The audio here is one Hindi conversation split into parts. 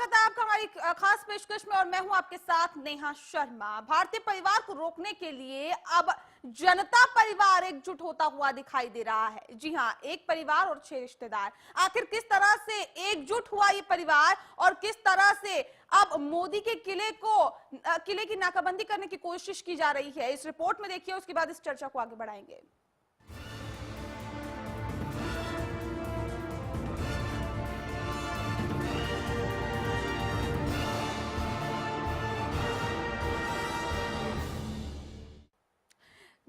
स्वागत है आपका हमारी खास पेशकश में और मैं हूं आपके साथ नेहा शर्मा। भारतीय परिवार को रोकने के लिए अब जनता परिवार एकजुट होता हुआ दिखाई दे रहा है। जी हां, एक परिवार और 6 रिश्तेदार। आखिर किस तरह से एकजुट हुआ ये परिवार और किस तरह से अब मोदी के किले की नाकाबंदी करने की कोशिश की जा रही है, इस रिपोर्ट में देखिए, उसके बाद इस चर्चा को आगे बढ़ाएंगे।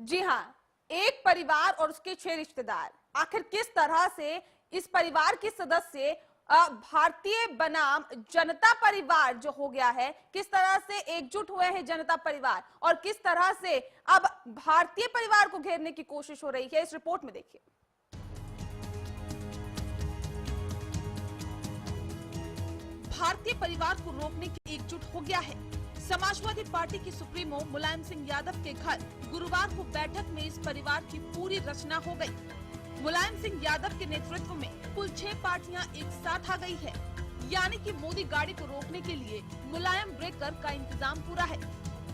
जी हां, एक परिवार और उसके 6 रिश्तेदार। आखिर किस तरह से इस परिवार के सदस्य भारतीय बनाम जनता परिवार जो हो गया है, किस तरह से एकजुट हुए हैं जनता परिवार और किस तरह से अब भारतीय परिवार को घेरने की कोशिश हो रही है, इस रिपोर्ट में देखिए। भारतीय परिवार को रोकने की एकजुट हो गया है। समाजवादी पार्टी के सुप्रीमो मुलायम सिंह यादव के घर गुरुवार को बैठक में इस परिवार की पूरी रचना हो गई। मुलायम सिंह यादव के नेतृत्व में कुल 6 पार्टियां एक साथ आ गई है, यानी कि मोदी गाड़ी को रोकने के लिए मुलायम ब्रेकर का इंतजाम पूरा है।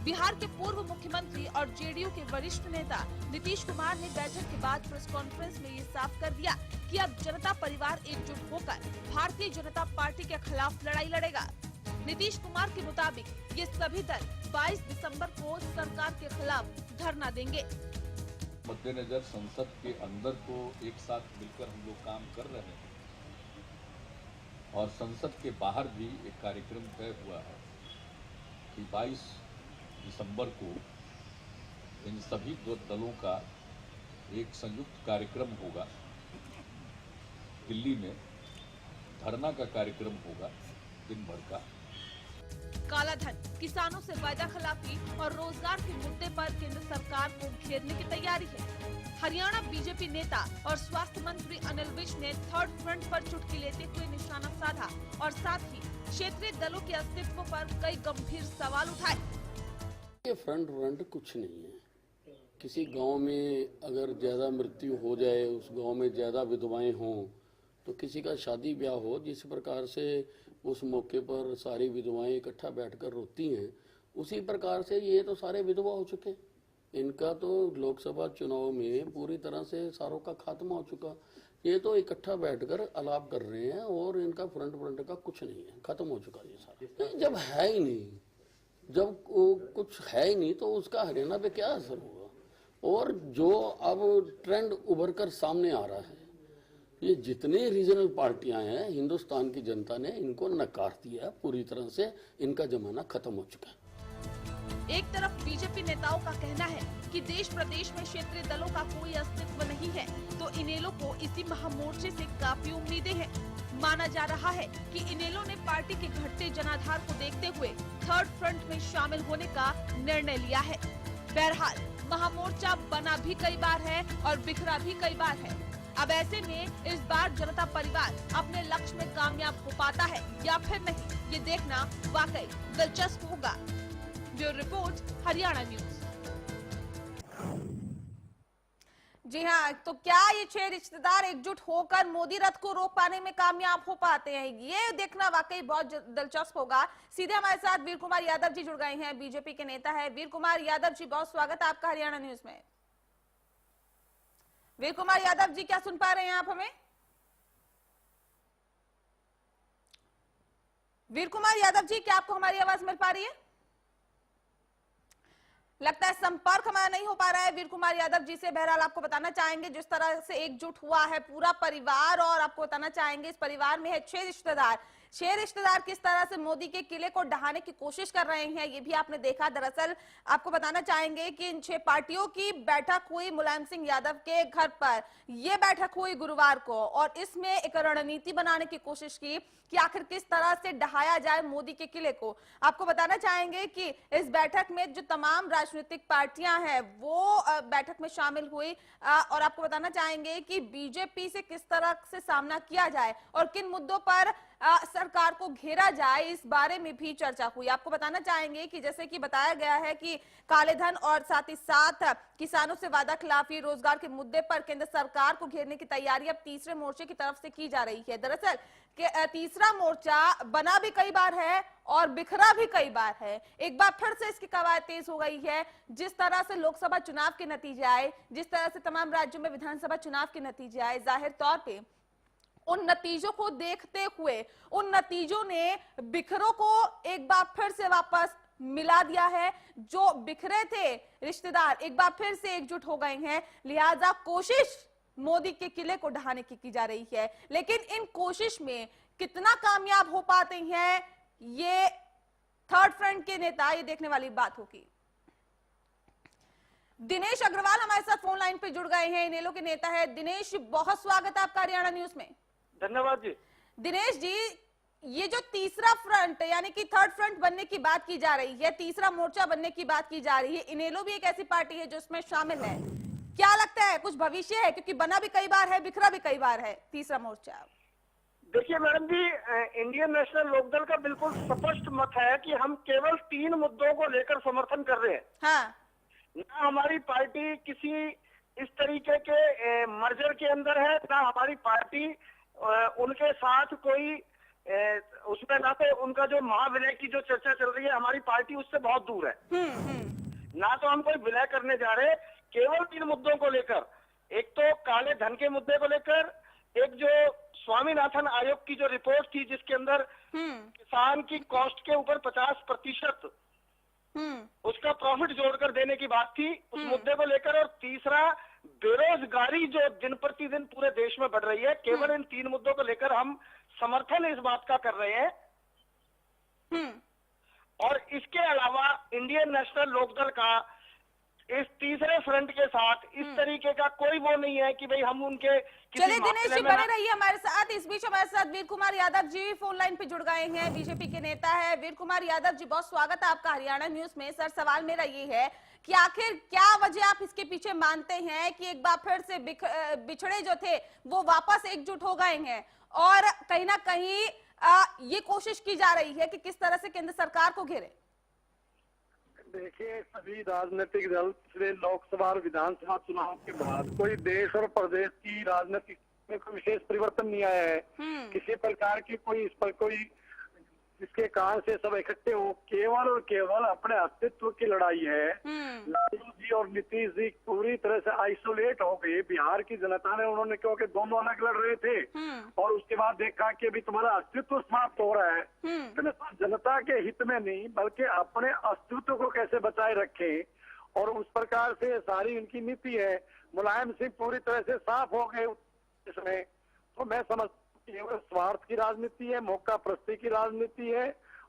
बिहार के पूर्व मुख्यमंत्री और जेडीयू के वरिष्ठ नेता नीतीश कुमार ने बैठक के बाद प्रेस कॉन्फ्रेंस में ये साफ कर दिया कि अब जनता परिवार एकजुट होकर भारतीय जनता पार्टी के खिलाफ लड़ाई लड़ेगा। नीतीश कुमार के मुताबिक ये सभी दल 22 दिसंबर को सरकार के खिलाफ धरना देंगे। मद्देनजर संसद के अंदर तो एक साथ मिलकर हम लोग काम कर रहे हैं और संसद के बाहर भी एक कार्यक्रम तय हुआ है कि 22 दिसंबर को इन सभी दो दलों का एक संयुक्त कार्यक्रम होगा। दिल्ली में धरना का कार्यक्रम होगा दिन भर का। काला धन, किसानों से वायदा खिलाफी और रोजगार के मुद्दे पर केंद्र सरकार को घेरने की तैयारी है। हरियाणा बीजेपी नेता और स्वास्थ्य मंत्री अनिल विज ने थर्ड फ्रंट पर चुटकी लेते हुए निशाना साधा और साथ ही क्षेत्रीय दलों के अस्तित्व पर कई गंभीर सवाल उठाए। ये फ्रंट कुछ नहीं है। किसी गांव में अगर ज्यादा मृत्यु हो जाए, उस गांव में ज्यादा विधवाएं हों, तो किसी का शादी ब्याह हो, जिस प्रकार से उस मौके पर सारी विधवाएं इकट्ठा बैठकर रोती हैं, उसी प्रकार से ये तो सारे विधवा हो चुके। इनका तो लोकसभा चुनाव में पूरी तरह से सारों का खात्मा हो चुका। ये तो इकट्ठा बैठकर अलाप कर रहे हैं और इनका फ्रंट का कुछ नहीं है, खत्म हो चुका ये सारा। जब है ही नहीं, जब कुछ है ही नहीं, तो उसका हरियाणा पे क्या असर होगा। और जो अब ट्रेंड उभर कर सामने आ रहा है, ये जितने रीजनल पार्टियां हैं, हिंदुस्तान की जनता ने इनको नकार दिया पूरी तरह से। इनका जमाना खत्म हो चुका है। एक तरफ बीजेपी नेताओं का कहना है कि देश प्रदेश में क्षेत्रीय दलों का कोई अस्तित्व नहीं है, तो इनेलो को इसी महामोर्चे से काफी उम्मीदें हैं। माना जा रहा है कि इनेलो ने पार्टी के घटते जनाधार को देखते हुए थर्ड फ्रंट में शामिल होने का निर्णय लिया है। बहरहाल महामोर्चा बना भी कई बार है और बिखरा भी कई बार है। अब ऐसे में इस बार जनता परिवार अपने लक्ष्य में कामयाब हो पाता है या फिर नहीं, ये देखना वाकई दिलचस्प होगा। Bureau report, Haryana news. जी हाँ, तो क्या ये 6 रिश्तेदार एकजुट होकर मोदी रथ को रोक पाने में कामयाब हो पाते हैं, ये देखना वाकई बहुत दिलचस्प होगा। सीधे हमारे साथ वीर कुमार यादव जी जुड़ गए हैं, बीजेपी के नेता है। वीर कुमार यादव जी, बहुत स्वागत है आपका हरियाणा न्यूज में। वीर कुमार यादव जी, क्या सुन पा रहे हैं आप हमें? वीर कुमार यादव जी, क्या आपको हमारी आवाज मिल पा रही है? लगता है संपर्क हमारा नहीं हो पा रहा है वीर कुमार यादव जी से। बहरहाल आपको बताना चाहेंगे जिस तरह से एकजुट हुआ है पूरा परिवार, और आपको बताना चाहेंगे इस परिवार में है 6 रिश्तेदार। 6 रिश्तेदार किस तरह से मोदी के किले को ढहाने की कोशिश कर रहे हैं, ये भी आपने देखा। दरअसल आपको बताना चाहेंगे कि इन 6 पार्टियों की बैठक हुई मुलायम सिंह यादव के घर पर। यह बैठक हुई गुरुवार को और इसमें एक रणनीति बनाने की कोशिश की कि आखिर किस तरह से ढहाया जाए मोदी के किले को। आपको बताना चाहेंगे कि इस बैठक में जो तमाम राजनीतिक पार्टियां हैं वो बैठक में शामिल हुई, और आपको बताना चाहेंगे कि बीजेपी से किस तरह से सामना किया जाए और किन मुद्दों पर सरकार को घेरा जाए, इस बारे में भी चर्चा हुई। आपको बताना चाहेंगे कि जैसे कि बताया गया है कि काले धन और साथ ही साथ किसानों से वादा खिलाफी, रोजगार के मुद्दे पर केंद्र सरकार को घेरने की तैयारी अब तीसरे मोर्चे की तरफ से की जा रही है। दरअसल तीसरा मोर्चा बना भी कई बार है और बिखरा भी कई बार है। एक बार फिर से इसकी कवायद तेज हो गई है। जिस तरह से लोकसभा चुनाव के नतीजे आए, जिस तरह से तमाम राज्यों में विधानसभा चुनाव के नतीजे आए, जाहिर तौर पे उन नतीजों को देखते हुए उन नतीजों ने बिखरों को एक बार फिर से वापस मिला दिया है। जो बिखरे थे रिश्तेदार एक बार फिर से एकजुट हो गए हैं। लिहाजा कोशिश मोदी के किले को ढहाने की जा रही है, लेकिन इन कोशिश में कितना कामयाब हो पाते हैं ये थर्ड फ्रंट के नेता, ये देखने वाली बात होगी। दिनेश अग्रवाल हमारे साथ फोन लाइन पे जुड़ गए हैं, इनेलो के नेता है। दिनेश, बहुत स्वागत है आपका हरियाणा न्यूज में। धन्यवाद जी। दिनेश जी, ये जो तीसरा फ्रंट यानी कि थर्ड फ्रंट बनने की बात की जा रही है, तीसरा मोर्चा बनने की बात की जा रही है, इनेलो भी एक ऐसी पार्टी है जो इसमें शामिल है। क्या लगता है, कुछ भविष्य है? क्योंकि बना भी कई बार है, बिखरा भी कई बार है तीसरा मोर्चा। देखिए मैडम जी, इंडियन नेशनल लोकदल का बिल्कुल स्पष्ट मत है कि हम केवल 3 मुद्दों को लेकर समर्थन कर रहे हैं। हाँ। ना हमारी पार्टी किसी इस तरीके के मर्जर के अंदर है, ना हमारी पार्टी उनके साथ कोई उसमें, ना तो उनका जो महाविलय की जो चर्चा चल रही है, हमारी पार्टी उससे बहुत दूर है। ना तो हम कोई विलय करने जा रहे, केवल 3 मुद्दों को लेकर। एक तो काले धन के मुद्दे को लेकर, एक जो स्वामीनाथन आयोग की जो रिपोर्ट थी जिसके अंदर किसान की कॉस्ट के ऊपर 50% उसका प्रॉफिट जोड़कर देने की बात थी, उस मुद्दे को लेकर। और तीसरा, बेरोजगारी जो दिन प्रतिदिन पूरे देश में बढ़ रही है, केवल इन 3 मुद्दों को लेकर हम समर्थन इस बात का कर रहे हैं। और इसके अलावा इंडियन नेशनल लोकदल का इस तीसरे फ्रंट के साथ इस तरीके का कोई वो नहीं है कि भाई हम उनके। चलिए दिनेश जी, बने रहिए हमारे साथ। इस बीच हमारे साथ वीर कुमार यादव जी फोन लाइन पे जुड़ गए हैं, बीजेपी के नेता है। वीर कुमार यादव जी, बहुत स्वागत है आपका हरियाणा न्यूज में। सर, सवाल मेरा ये है कि आखिर क्या वजह आप इसके पीछे मानते हैं कि एक बार फिर से बिछड़े जो थे वो वापस एकजुट हो गए हैं, और कहीं ना कहीं ये कोशिश की जा रही है कि किस तरह से केंद्र सरकार को घेरे? देखिए, सभी राजनीतिक दल पिछले लोकसभा और विधानसभा चुनाव के बाद कोई देश और प्रदेश की राजनीति में कोई विशेष परिवर्तन नहीं आया है। किसी प्रकार की कोई इस पर कोई इसके कारण से सब इकट्ठे हो केवल और केवल अपने अस्तित्व की लड़ाई है। लालू जी और नीतीश जी पूरी तरह से आइसोलेट हो गए। बिहार की जनता ने, उन्होंने, क्योंकि दोनों अलग लड़ रहे थे, और उसके बाद देखा कि अभी तुम्हारा अस्तित्व समाप्त हो रहा है, तो जनता के हित में नहीं बल्कि अपने अस्तित्व को कैसे बचाए रखें, और उस प्रकार से सारी इनकी नीति है। मुलायम सिंह पूरी तरह से साफ हो गए इसमें। तो मैं समझता केवल स्वार्थ की राजनीति है, मौका प्रस्ती की राजनीति है,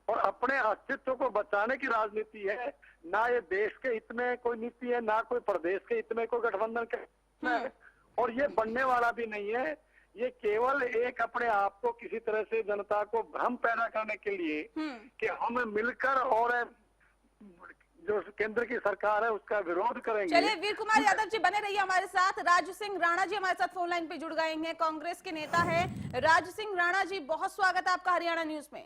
और अपने अस्तित्व को बचाने की राजनीति है। ना ये देश के हित में कोई नीति है, ना कोई प्रदेश के हित में कोई गठबंधन है, और ये बनने वाला भी नहीं है। ये केवल एक अपने आप को किसी तरह से जनता को भ्रम पैदा करने के लिए कि हम मिलकर और जो केंद्र की सरकार है उसका विरोध करेंगे। चलिए वीर कुमार यादव जी, बने रहिए हमारे साथ। राजू सिंह राणा जी हमारे साथ फोन लाइन पे जुड़ गए हैं, कांग्रेस के नेता है। राजू सिंह राणा जी, बहुत स्वागत है आपका हरियाणा न्यूज में।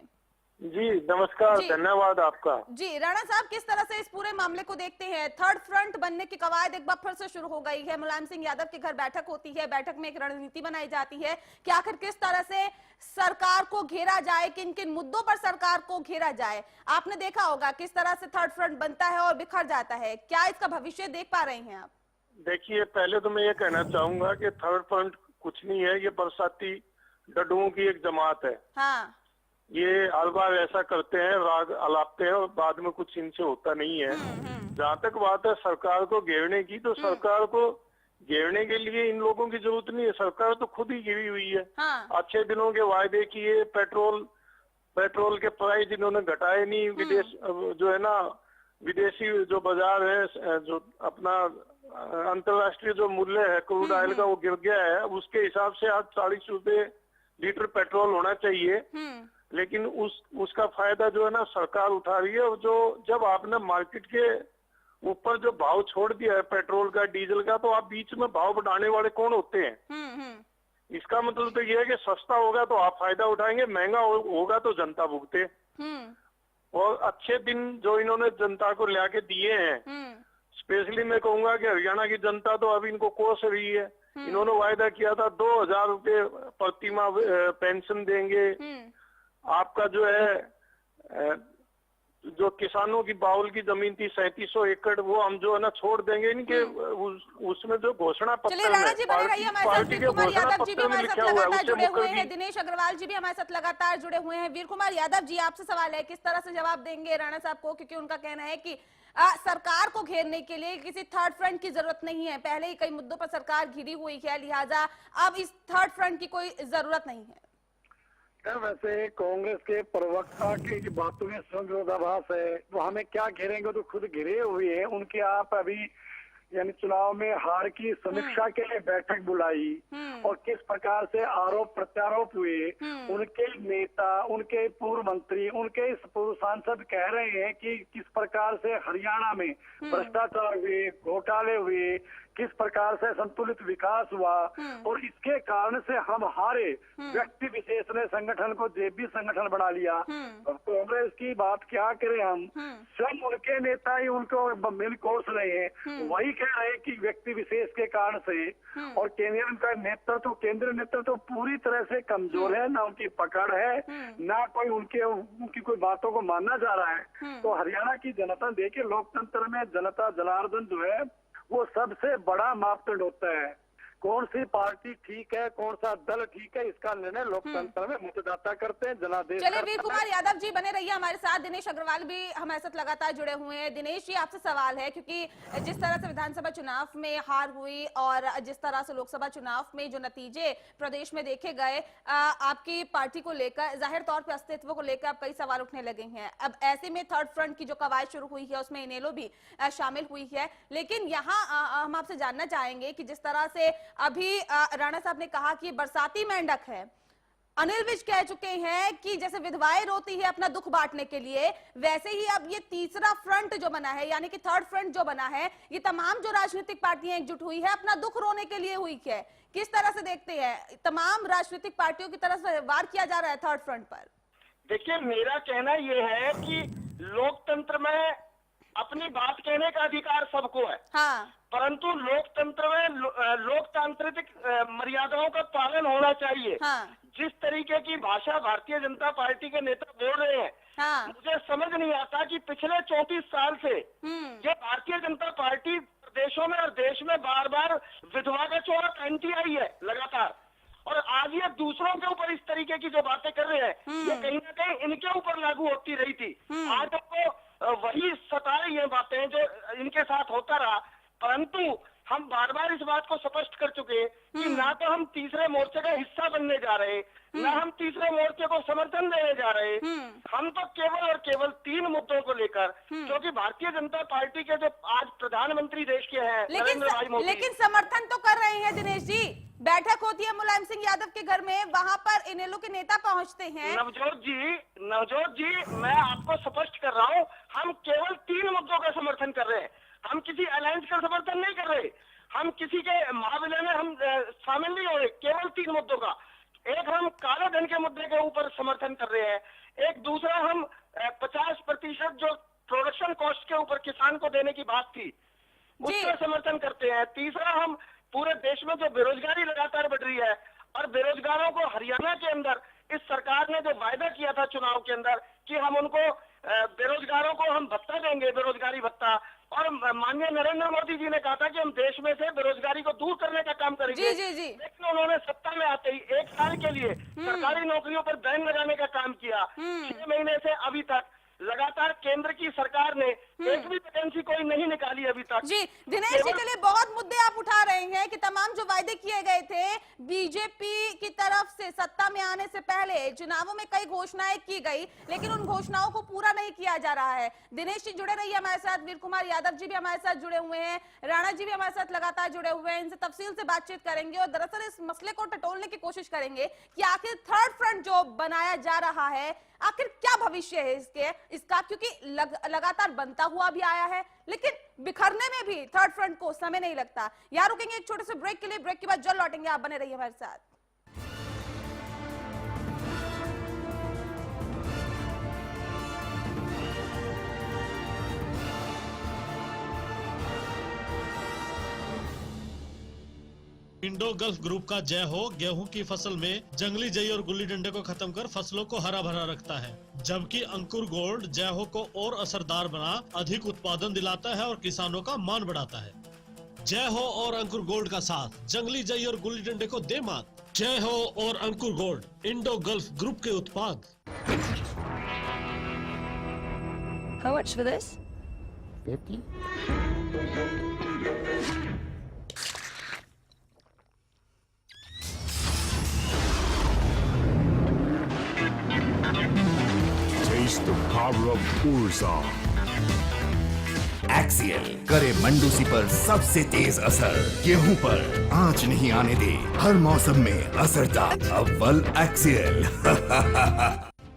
जी नमस्कार, धन्यवाद आपका। जी राणा साहब, किस तरह से इस पूरे मामले को देखते हैं? थर्ड फ्रंट बनने की कवायद एक बार फिर से शुरू हो गई है। मुलायम सिंह यादव के घर बैठक होती है, बैठक में एक रणनीति बनाई जाती है कि आखिर किस तरह से सरकार को घेरा जाए, किन किन मुद्दों पर सरकार को घेरा जाए। आपने देखा होगा किस तरह से थर्ड फ्रंट बनता है और बिखर जाता है। क्या इसका भविष्य देख पा रहे हैं आप? देखिए, पहले तो मैं ये कहना चाहूंगा कि थर्ड फ्रंट कुछ नहीं है, ये बरसाती डड्डुओं की एक जमात है। हाँ। ये हर बार ऐसा करते हैं, राग अलापते हैं और बाद में कुछ इनसे होता नहीं है। जहाँ तक बात है सरकार को घेरने की, तो सरकार को घेरने के लिए इन लोगों की जरूरत नहीं है, सरकार तो खुद ही घिरी हुई है। हाँ। अच्छे दिनों के वायदे किए, पेट्रोल के प्राइस इन्होंने घटाए नहीं, विदेश जो है ना, विदेशी जो बाजार है, जो अपना अंतरराष्ट्रीय जो मूल्य है क्रूड ऑयल का वो गिर गया है। उसके हिसाब से आज 40 रुपए लीटर पेट्रोल होना चाहिए, लेकिन उसका फायदा जो है ना सरकार उठा रही है। और जो जब आपने मार्केट के ऊपर जो भाव छोड़ दिया है पेट्रोल का, डीजल का, तो आप बीच में भाव बढ़ाने वाले कौन होते हैं? इसका मतलब तो ये है कि सस्ता होगा तो आप फायदा उठाएंगे, महंगा होगा तो जनता भुगते। और अच्छे दिन जो इन्होंने जनता को लाके दिए हैं, स्पेशली मैं कहूंगा कि हरियाणा की जनता तो अब इनको कोस रही है। इन्होंने वायदा किया था 2000 रुपये प्रतिमाह पेंशन देंगे, आपका जो है जो किसानों की बाउल की जमीन थी 3700 एकड़, वो हम जो है ना छोड़ देंगे। इनके उसमें जो घोषणा पत्र चलिए राणा जी बने रहिए हमारे साथ, वीर कुमार यादव जी भी हमारे साथ लगातार जुड़े हुए हैं, दिनेश अग्रवाल जी भी हमारे साथ लगातार जुड़े हुए हैं। वीर कुमार यादव जी, आपसे सवाल है, किस तरह से जवाब देंगे राणा साहब को, क्योंकि उनका कहना है कि सरकार को घेरने के लिए किसी थर्ड फ्रंट की जरूरत नहीं है, पहले ही कई मुद्दों पर सरकार घिरी हुई है, लिहाजा अब इस थर्ड फ्रंट की कोई जरूरत नहीं है। वैसे कांग्रेस के प्रवक्ता की बातों में विरोधाभास है, वो हमें क्या घेरेंगे, तो खुद घिरे हुए हैं। उनके आप अभी यानी चुनाव में हार की समीक्षा के लिए बैठक बुलाई और किस प्रकार से आरोप प्रत्यारोप हुए, उनके नेता, उनके पूर्व मंत्री, उनके पूर्व सांसद कह रहे हैं कि किस प्रकार से हरियाणा में भ्रष्टाचार हुए, घोटाले हुए, किस प्रकार से संतुलित विकास हुआ और इसके कारण से हम हारे। व्यक्ति विशेष ने संगठन को जेबी संगठन बना लिया। कांग्रेस की बात क्या करें हम, स्वयं उनके नेता ही उनको मिल कोस रहे हैं, वही कह रहे हैं कि व्यक्ति विशेष के कारण से। और केंद्रीय नेतृत्व, केंद्रीय नेतृत्व पूरी तरह से कमजोर है, ना उनकी पकड़ है, ना कोई उनकी कोई बातों को मानना जा रहा है। तो हरियाणा की जनता देखिए, लोकतंत्र में जनता जनार्दन जो है वो सबसे बड़ा मापदंड होता है। कौन सी पार्टी ठीक है, कौन सा दल ठीक है, इसका निर्णय लोकतंत्र में मतदाता करते हैं, जनादेश। चलिए वीर कुमार यादव जी बने रहिए हमारे साथ, दिनेश अग्रवाल भी हमारे साथ लगातार जुड़े हुए हैं। दिनेश जी, आपसे सवाल है, क्योंकि जिस तरह से विधानसभा चुनाव में हार हुई और जिस तरह से लोकसभा चुनाव में जो नतीजे प्रदेश में देखे गए, आपकी पार्टी को लेकर जाहिर तौर पर अस्तित्व को लेकर अब कई सवाल उठने लगे हैं। अब ऐसे में थर्ड फ्रंट की जो कवायद शुरू हुई है उसमें इनेलो भी शामिल हुई है, लेकिन यहाँ हम आपसे जानना चाहेंगे कि जिस तरह से अभी राणा साहब ने कहा कि बरसाती मेंढक है, अनिल विज कह चुके हैं कि जैसे विधवाएं रोती है अपना दुख बांटने के लिए, वैसे ही अब ये तीसरा फ्रंट जो बना है, यानी कि थर्ड फ्रंट जो बना है, ये तमाम जो राजनीतिक पार्टियां एकजुट हुई है अपना दुख रोने के लिए हुई है। किस तरह से देखते हैं, तमाम राजनीतिक पार्टियों की तरफ से वार किया जा रहा है थर्ड फ्रंट पर? देखिए, मेरा कहना यह है कि लोकतंत्र में अपनी बात कहने का अधिकार सबको है, हाँ, परंतु लोकतंत्र में लोकतांत्रिक मर्यादाओं का पालन होना चाहिए। हाँ, जिस तरीके की भाषा भारतीय जनता पार्टी के नेता बोल रहे हैं, हाँ, मुझे समझ नहीं आता कि पिछले 34 साल से ये भारतीय जनता पार्टी प्रदेशों में और देश में बार बार विधवा का चोला पहनती आई है लगातार, और आज ये दूसरों के ऊपर इस तरीके की जो बातें कर रहे हैं, ये कहीं ना कहीं इनके ऊपर लागू होती रही थी। आज आपको वही सता रही है बातें जो इनके साथ होता रहा, परंतु हम बार बार इस बात को स्पष्ट कर चुके हैं कि ना तो हम तीसरे मोर्चे का हिस्सा बनने जा रहे, ना हम तीसरे मोर्चे को समर्थन देने जा रहे। हम तो केवल और केवल 3 मुद्दों को लेकर, क्योंकि भारतीय जनता पार्टी के जो आज प्रधानमंत्री देश के हैं नरेंद्र भाई मोदी, लेकिन समर्थन तो कर रहे हैं दिनेश जी। बैठक होती है मुलायम सिंह यादव के घर में, वहां पर इनेलो के नेता पहुंचते हैं। नवजोत जी, मैं आपको स्पष्ट कर रहा हूँ, हम केवल 3 मुद्दों का समर्थन कर रहे हैं। हम किसी अलायंस का समर्थन नहीं कर रहे, हम किसी के महाविलय में हम शामिल नहीं हो रहे। केवल 3 मुद्दों का, एक हम काले धन के मुद्दे के ऊपर समर्थन कर रहे हैं, एक दूसरा हम 50% जो प्रोडक्शन कॉस्ट के ऊपर किसान को देने की बात थी उसका समर्थन करते हैं, तीसरा हम पूरे देश में जो बेरोजगारी लगातार बढ़ रही है और बेरोजगारों को हरियाणा के अंदर इस सरकार ने जो वायदा किया था चुनाव के अंदर कि हम उनको बेरोजगारों को हम भत्ता देंगे, बेरोजगारी भत्ता, और माननीय नरेंद्र मोदी जी ने कहा था कि हम देश में से बेरोजगारी को दूर करने का काम करेंगे। लेकिन उन्होंने सत्ता में आते ही 1 साल के लिए सरकारी नौकरियों पर बैन लगाने का काम किया। 6 महीने से अभी तक लगातार केंद्र की सरकार ने एक भी वैकेंसी कोई नहीं निकाली अभी तक। जी दिनेश जी, चलिए बहुत मुद्दे आप उठा रहे हैं कि तमाम जो वायदे किए गए थे बीजेपी की तरफ से सत्ता में आने से पहले चुनावों में कई घोषणाएं की गई, लेकिन उन घोषणाओं को पूरा नहीं किया जा रहा है। दिनेश जी जुड़े रहिए हमारे साथ, वीर कुमार यादव जी भी हमारे साथ जुड़े हुए हैं, राणा जी भी हमारे साथ लगातार जुड़े हुए हैं, इनसे तफसील से बातचीत करेंगे और दरअसल इस मसले को टटोलने की कोशिश करेंगे कि आखिर थर्ड फ्रंट जो बनाया जा रहा है आखिर क्या भविष्य है इसका, क्योंकि लगातार बनता हुआ भी आया है, लेकिन बिखरने में भी थर्ड फ्रंट को समय नहीं लगता। यहाँ रुकेंगे एक छोटे से ब्रेक के लिए, ब्रेक के बाद जल्द लौटेंगे, आप बने रहिए हमारे साथ। इंडो गल्फ ग्रुप का जय हो गेहूं की फसल में जंगली जई और गुल्ली डंडे को खत्म कर फसलों को हरा भरा रखता है, जबकि अंकुर गोल्ड जय हो को और असरदार बना अधिक उत्पादन दिलाता है और किसानों का मान बढ़ाता है। जय हो और अंकुर गोल्ड का साथ जंगली जई और गुल्ली डंडे को दे मात। जय हो और अंकुर गोल्ड इंडो गल्फ ग्रुप के उत्पाद। How much for this? 50? Taste the power of Urza. Axial करे मंडूसी पर सबसे तेज असर, गेहूं पर आंच नहीं आने दे, हर मौसम में असरदार अव्वल एक्सियल।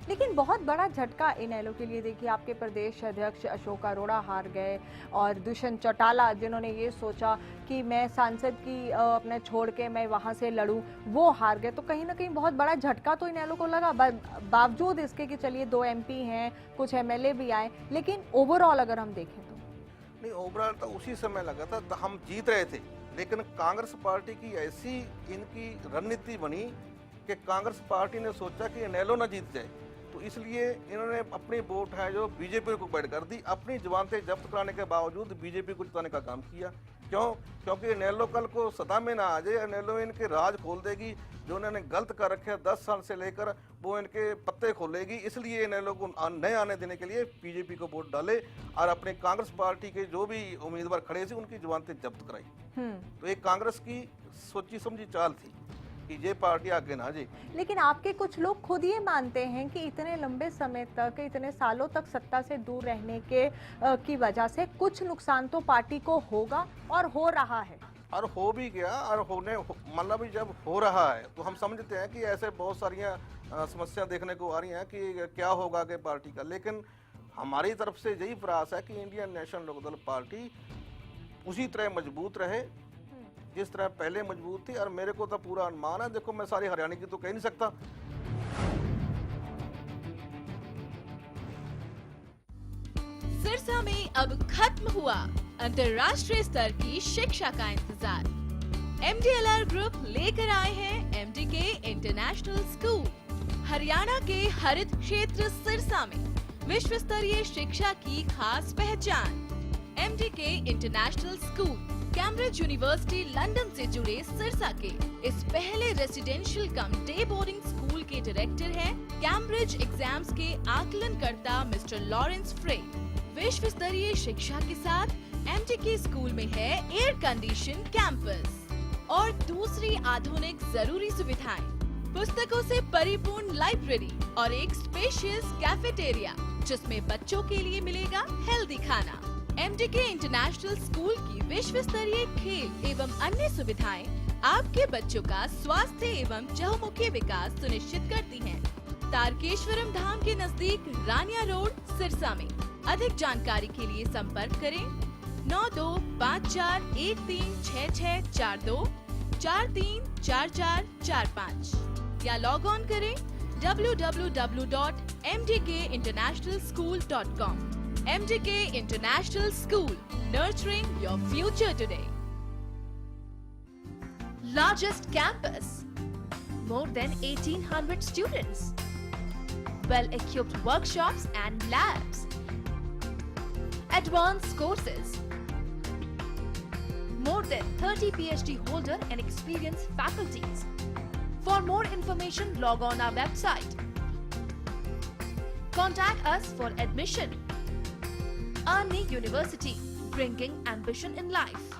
लेकिन बहुत बड़ा झटका इनेलो के लिए। देखिए, आपके प्रदेश अध्यक्ष अशोक अरोड़ा हार गए और दुष्यंत चौटाला, जिन्होंने ये सोचा कि मैं सांसद की अपने छोड़ के मैं वहां से लड़ूं, वो हार गए। तो कहीं ना कहीं बहुत बड़ा झटका तो इनेलो को लगा, बावजूद इसके कि चलिए 2 MP हैं, कुछ MLA भी आए, लेकिन ओवरऑल अगर हम देखें तो नहीं, ओवरऑल तो उसी समय लगा था, तो हम जीत रहे थे। लेकिन कांग्रेस पार्टी की ऐसी इनकी रणनीति बनी कि कांग्रेस पार्टी ने सोचा कि इनेलो ना जीत जाए, तो इसलिए इन्होंने अपनी वोट है जो बीजेपी को बैठ कर दी। अपनी जुबान से जब्त कराने के बावजूद बीजेपी को जिताने का काम किया। क्यों? क्योंकि इनेलो कल को सत्ता में ना आ जाए, इनेलो इनके राज खोल देगी, जो उन्होंने गलत कर रखे 10 साल से लेकर वो इनके पत्ते खोलेगी। इसलिए इनेलो को नए आने देने के लिए बीजेपी को वोट डाले और अपने कांग्रेस पार्टी के जो भी उम्मीदवार खड़े थे उनकी जुबान से जब्त कराई। तो एक कांग्रेस की सोची समझी चाल थी कि ये पार्टी आगे ना जाए। लेकिन आपके कुछ लोग खुद ये मानते हैं कि इतने लंबे समय तक, इतने सालों तक सत्ता से दूर रहने के की वजह से कुछ नुकसान तो पार्टी को होगा और हो रहा है, और हो भी गया। और होने मतलब जब हो रहा है तो हम समझते हैं कि ऐसे बहुत सारी समस्या देखने को आ रही हैं कि क्या होगा आगे पार्टी का। लेकिन हमारी तरफ से यही प्रयास है कि इंडियन नेशनल लोकदल पार्टी उसी तरह मजबूत रहे जिस तरह पहले मजबूत थी। और मेरे को तो पूरा अनुमान है, देखो मैं सारी हरियाणा की तो कह नहीं सकता। सिरसा में अब खत्म हुआ अंतर्राष्ट्रीय स्तर की शिक्षा का इंतजार। MDLR ग्रुप लेकर आए हैं MDK इंटरनेशनल स्कूल। हरियाणा के हरित क्षेत्र सिरसा में विश्व स्तरीय शिक्षा की खास पहचान। MDK international school Cambridge university London से जुड़े सिरसा के इस पहले रेसिडेंशियल कम डे बोर्डिंग स्कूल के डायरेक्टर हैं कैम्ब्रिज एग्जाम्स के आकलनकर्ता मिस्टर लॉरेंस फ्रे। विश्व स्तरीय शिक्षा के साथ MDK स्कूल में है एयर कंडीशन कैंपस और दूसरी आधुनिक जरूरी सुविधाएं, पुस्तकों से परिपूर्ण लाइब्रेरी और एक स्पेशियस कैफेटेरिया जिसमें बच्चों के लिए मिलेगा हेल्दी खाना। MDK इंटरनेशनल स्कूल की विश्व स्तरीय खेल एवं अन्य सुविधाएं आपके बच्चों का स्वास्थ्य एवं चहुमुखी विकास सुनिश्चित करती हैं। तारकेश्वरम धाम के नजदीक रानिया रोड सिरसा में। अधिक जानकारी के लिए संपर्क करें 9254136642 434445 या लॉग ऑन करें www.mdkinternationalschool.com। MDK International School, nurturing your future today. Largest campus, more than 1800 students, well-equipped workshops and labs, advanced courses, more than 30 PhD holder and experienced faculties. For more information, log on our website. Contact us for admission. Arni University, bringing ambition in life.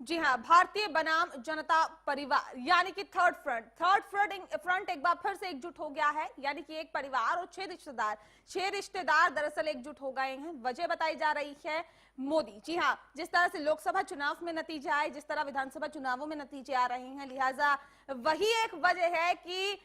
जी हाँ, भारतीय बनाम जनता परिवार यानी कि थर्ड फ्रंट एक बार फिर से एकजुट हो गया है। यानी कि एक परिवार और 6 रिश्तेदार दरअसल एकजुट हो गए हैं। वजह बताई जा रही है मोदी। जी हाँ, जिस तरह से लोकसभा चुनाव में नतीजे आए, जिस तरह विधानसभा चुनावों में नतीजे आ रहे हैं, लिहाजा वही एक वजह है कि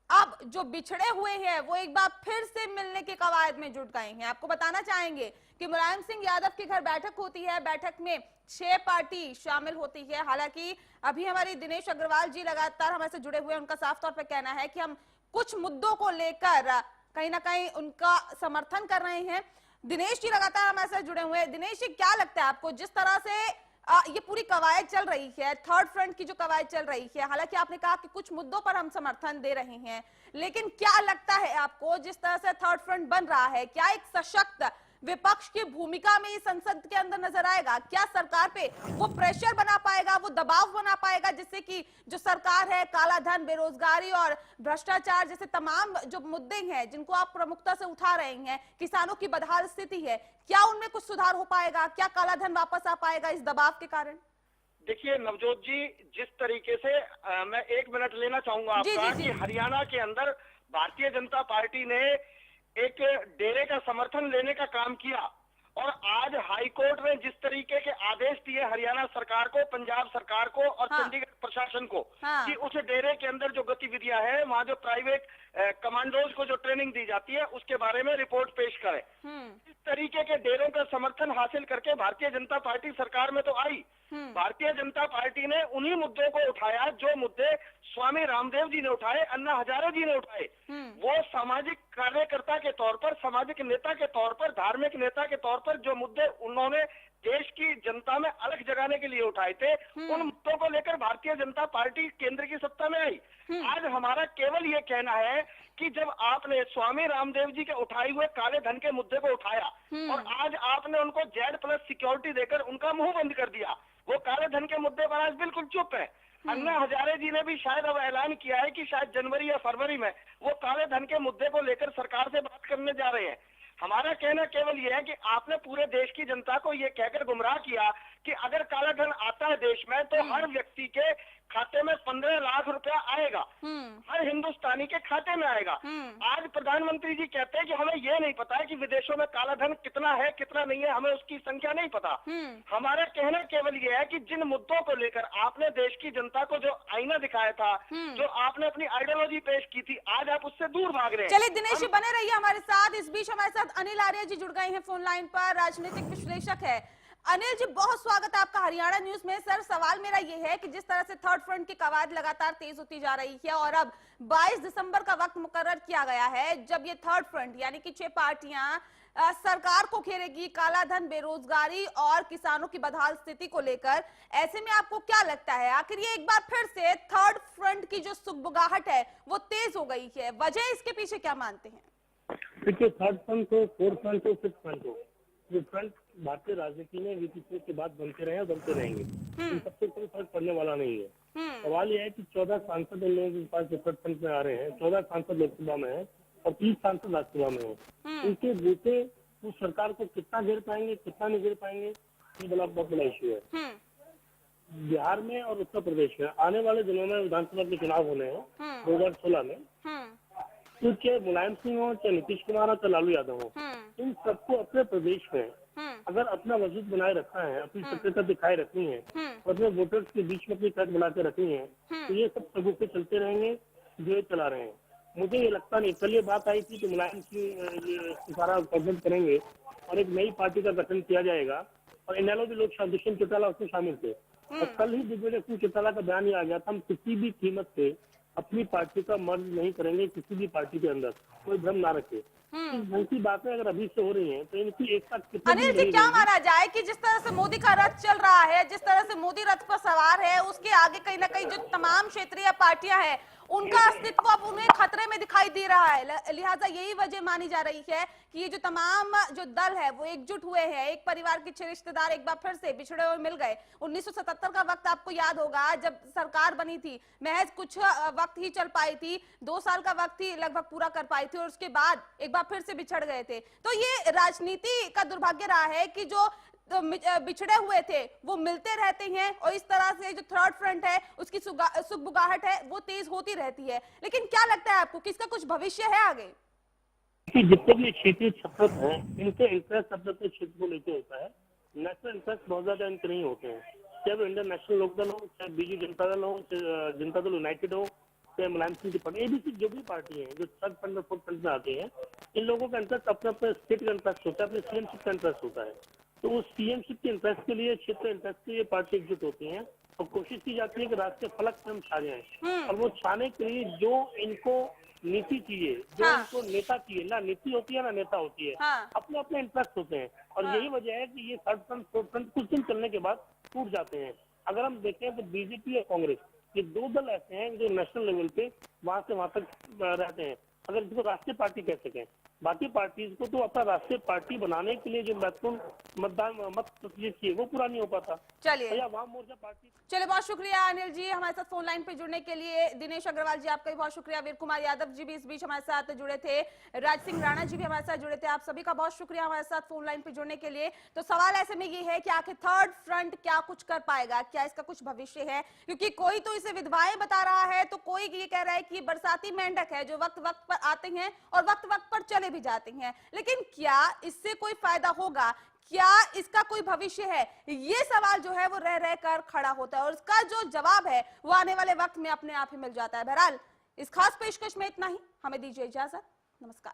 अब जो बिछड़े हुए हैं वो एक बार फिर से मिलने के कवायद में जुट गए हैं। आपको बताना चाहेंगे कि मुलायम सिंह यादव के घर बैठक होती है, बैठक में 6 पार्टी शामिल होती है। हालांकि अभी हमारे दिनेश अग्रवाल जी लगातार हमारे से जुड़े हुए हैं, उनका साफ तौर पर कहना है कि हम कुछ मुद्दों को लेकर कहीं ना कहीं उनका समर्थन कर रहे हैं। दिनेश जी लगातार हमारे साथ जुड़े हुए हैं। दिनेश जी, क्या लगता है आपको, जिस तरह से ये पूरी कवायद चल रही है, थर्ड फ्रंट की जो कवायद चल रही है, हालांकि आपने कहा कि कुछ मुद्दों पर हम समर्थन दे रहे हैं, लेकिन क्या लगता है आपको जिस तरह से थर्ड फ्रंट बन रहा है, क्या एक सशक्त विपक्ष की भूमिका में संसद के अंदर नजर आएगा? क्या सरकार पे वो प्रेशर बना पाएगा, वो दबाव बना पाएगा, जिससे कि जो सरकार है काला धन, बेरोजगारी और भ्रष्टाचार जैसे तमाम जो मुद्दे हैं जिनको आप प्रमुखता से उठा रहे हैं, किसानों की बदहाल स्थिति है, क्या उनमें कुछ सुधार हो पाएगा? क्या काला धन वापस आ पाएगा इस दबाव के कारण? देखिए नवजोत जी, जिस तरीके से मैं 1 मिनट लेना चाहूंगा आपका कि हरियाणा के अंदर भारतीय जनता पार्टी ने एक डेरे का समर्थन लेने का काम किया और आज हाई कोर्ट ने जिस तरीके के आदेश दिए हरियाणा सरकार को, पंजाब सरकार को और चंडीगढ़ प्रशासन को कि उस डेरे के अंदर जो गतिविधियां हैं, वहाँ जो प्राइवेट कमांडोज को जो ट्रेनिंग दी जाती है उसके बारे में रिपोर्ट पेश करें। इस तरीके के डेरों का समर्थन हासिल करके भारतीय जनता पार्टी सरकार में तो आई। भारतीय जनता पार्टी ने उन्हीं मुद्दों को उठाया जो मुद्दे स्वामी रामदेव जी ने उठाए, अन्ना हजारे जी ने उठाए। वो सामाजिक कार्यकर्ता के तौर पर, सामाजिक नेता के तौर पर, धार्मिक नेता के तौर पर जो मुद्दे उन्होंने देश की जनता में अलग जगाने के लिए उठाए थे, उन मुद्दों को लेकर भारतीय जनता पार्टी केंद्र की सत्ता में आई। आज हमारा केवल ये कहना है कि जब आपने स्वामी रामदेव जी के उठाए हुए काले धन के मुद्दे को उठाया और आज आपने उनको Z+ सिक्योरिटी देकर उनका मुंह बंद कर दिया, वो काले धन के मुद्दे पर आज बिल्कुल चुप है। अन्ना हजारे जी ने भी शायद अब ऐलान किया है कि शायद जनवरी या फरवरी में वो काले धन के मुद्दे को लेकर सरकार से बात करने जा रहे हैं। हमारा कहना केवल ये है कि आपने पूरे देश की जनता को ये कहकर गुमराह किया कि अगर काला धन आता है देश में तो हर व्यक्ति के खाते में 15 लाख रुपया आएगा, हर हिंदुस्तानी के खाते में आएगा। आज प्रधानमंत्री जी कहते हैं कि हमें ये नहीं पता है कि विदेशों में काला धन कितना है कितना नहीं है, हमें उसकी संख्या नहीं पता। हमारा कहना केवल ये है कि जिन मुद्दों को लेकर आपने देश की जनता को जो आईना दिखाया था, जो आपने अपनी आइडियोलॉजी पेश की थी, आज आप उससे दूर भाग रहे हैं। चलिए दिनेश जी बने रहिए हमारे साथ। इस बीच हमारे साथ अनिल आर्य जी जुड़ गए हैं फोन लाइन पर, राजनीतिक विश्लेषक है। अनिल जी, बहुत स्वागत है आपका हरियाणा न्यूज में। सर, सवाल मेरा ये है कि जिस तरह से थर्ड फ्रंट की कवायद लगातार तेज होती जा रही है और अब 22 दिसंबर का वक्त मुकर्रर किया गया है जब ये थर्ड फ्रंट यानी कि 6 पार्टियां सरकार को घेरेगी काला धन, बेरोजगारी और किसानों की बदहाल स्थिति को लेकर, ऐसे में आपको क्या लगता है आखिर ये एक बार फिर से थर्ड फ्रंट की जो सुगबुगाहट है वो तेज हो गई है, वजह इसके पीछे क्या मानते हैं? देखिए, थर्ड फ्रंट हो, फोर्थ फ्रंट हो, फिफ्थ फ्रंट हो, ये फ्रंट भारतीय राजनीति में विकसित के बाद बनते रहे और बनते रहेंगे। इन सबसे कोई फर्क पड़ने वाला नहीं है। सवाल यह है कि 14 सांसद इन लोगों के पास जो थर्ड फ्रंट में आ रहे हैं, 14 सांसद लोकसभा में है और 30 सांसद राज्यसभा में है। इनके बूते वो सरकार को कितना घेर पाएंगे, कितना नहीं घेर पाएंगे, ये बहुत बड़ा इश्यू है। बिहार में और उत्तर प्रदेश में आने वाले दिनों में विधानसभा के चुनाव होने हैं 2016 में, तो चाहे मुलायम सिंह हो, चाहे नीतीश कुमार हो, चाहे लालू यादव हो, इन सबको अपने प्रदेश में अगर अपना वजूद बनाए रखा है, अपनी सक्रियता दिखाए रखनी है और अपने वोटर्स के बीच में अपनी कट बना के रखनी है, तो ये सब सबूते चलते रहेंगे जो ये चला रहे हैं। मुझे ये लगता नहीं, कल ये बात आई थी कि मुलायम सिंह सारा गठबंधन करेंगे और एक नई पार्टी का गठन किया जाएगा और इनेलो भी लोग, दुष्यंत चौटाला उसमें शामिल थे और कल ही दिग्विजय सिंह चौटाला का बयान ही आ गया था, हम किसी भी कीमत पे अपनी पार्टी का मर्ज नहीं करेंगे किसी भी पार्टी के अंदर, कोई भ्रम ना रखे। ऐसी बातें अगर अभी से हो रही हैं तो इनकी एक साथ अनिल जी, क्या माना जाए कि जिस तरह से मोदी का रथ चल रहा है, जिस तरह से मोदी रथ पर सवार है, उसके आगे कहीं ना कहीं जो तमाम क्षेत्रीय पार्टियां हैं उनका अस्तित्व अब उन्हें खतरे में दिखाई दे रहा है, लिहाजा यही वजह मानी जा रही है कि ये जो तमाम जो दल है वो एकजुट हुए हैं। एक परिवार के 6 रिश्तेदार एक बार फिर से बिछड़े हुए मिल गए। 1977 का वक्त आपको याद होगा जब सरकार बनी थी, महज कुछ वक्त ही चल पाई थी, 2 साल का वक्त ही लगभग पूरा कर पाई थी और उसके बाद एक बार फिर से बिछड़ गए थे। तो ये राजनीति का दुर्भाग्य रहा है कि जो बिछड़े हुए थे वो मिलते रहते हैं और इस तरह से जो थर्ड फ्रंट है उसकी सुगबुगाहट है वो तेज होती रहती है। लेकिन क्या लगता है आपको कि इसका कुछ भविष्य है आगे? जितने भी क्षेत्रीय छत्र हैं इनके इंटरेस्ट अपने क्षेत्र को लेकर होता है, नेशनल इंटरेस्ट बहुत ज्यादा इनके नहीं होते हैं। चाहे वो इंडियन नेशनल लोकदल हो, चाहे बीजू जनता दल हो, जनता दल यूनाइटेड हो, चाहे मुलायम सिंह की पार्टी, एबीसी जो भी पार्टी है जो थर्ड फ्रंट और फोर्थ फ्रंट में आते हैं, इन लोगों का इंटरेस्ट अपने अपने स्टेट का इंटरेस्ट होता है, अपने सीएमशिप का इंटरेस्ट होता है। तो उस सीएमशिप के इंटरेस्ट के लिए, क्षेत्र इंटरेस्ट के लिए पार्टी एकजुट होती है और कोशिश की जाती है कि राष्ट्रीय फलक पे हम छा जाएं। और वो छाने के लिए जो इनको नीति चाहिए, जो इनको नेता चाहिए, ना नीति होती है ना नेता होती है, अपने अपने इंटरेस्ट होते हैं। और यही वजह है कि ये थर्ड फ्रंट फोर्थ फ्रंट कुछ दिन चलने के बाद टूट जाते हैं। अगर हम देखें तो बीजेपी और कांग्रेस, ये दो दल ऐसे हैं जो नेशनल लेवल पे वहां से वहां तक रहते हैं, अगर इसको राष्ट्रीय पार्टी कह सकें। बाकी पार्टीज को तो अपना राष्ट्रीय पार्टी बनाने के लिए जो महत्वपूर्ण मत प्रतिशत चाहिए वो पूरा नहीं हो पाता। चलिए, वाम मोर्चा पार्टी। चलिए, बहुत शुक्रिया अनिल जी हमारे साथ फोन लाइन पे जुड़ने के लिए। दिनेश अग्रवाल जी आपका भी बहुत शुक्रिया। वीर कुमार यादव जी भी इस बीच हमारे साथ जुड़े थे। राज सिंह राणा जी भी हमारे साथ जुड़े थे। आप सभी का बहुत शुक्रिया हमारे साथ फोन लाइन पे जुड़ने के लिए। तो सवाल ऐसे में ये है कि आखिर थर्ड फ्रंट क्या कुछ कर पाएगा, क्या इसका कुछ भविष्य है? क्योंकि कोई तो इसे विधवाएं बता रहा है, तो कोई ये कह रहा है कि बरसाती मेंढक है जो वक्त वक्त पर आते हैं और वक्त वक्त पर चले भी जाते हैं। लेकिन क्या इससे कोई फायदा होगा, क्या इसका कोई भविष्य है? ये सवाल जो है वो रह रह कर खड़ा होता है और इसका जो जवाब है वो आने वाले वक्त में अपने आप ही मिल जाता है। बहरहाल इस खास पेशकश में इतना ही। हमें दीजिए इजाजत। नमस्कार।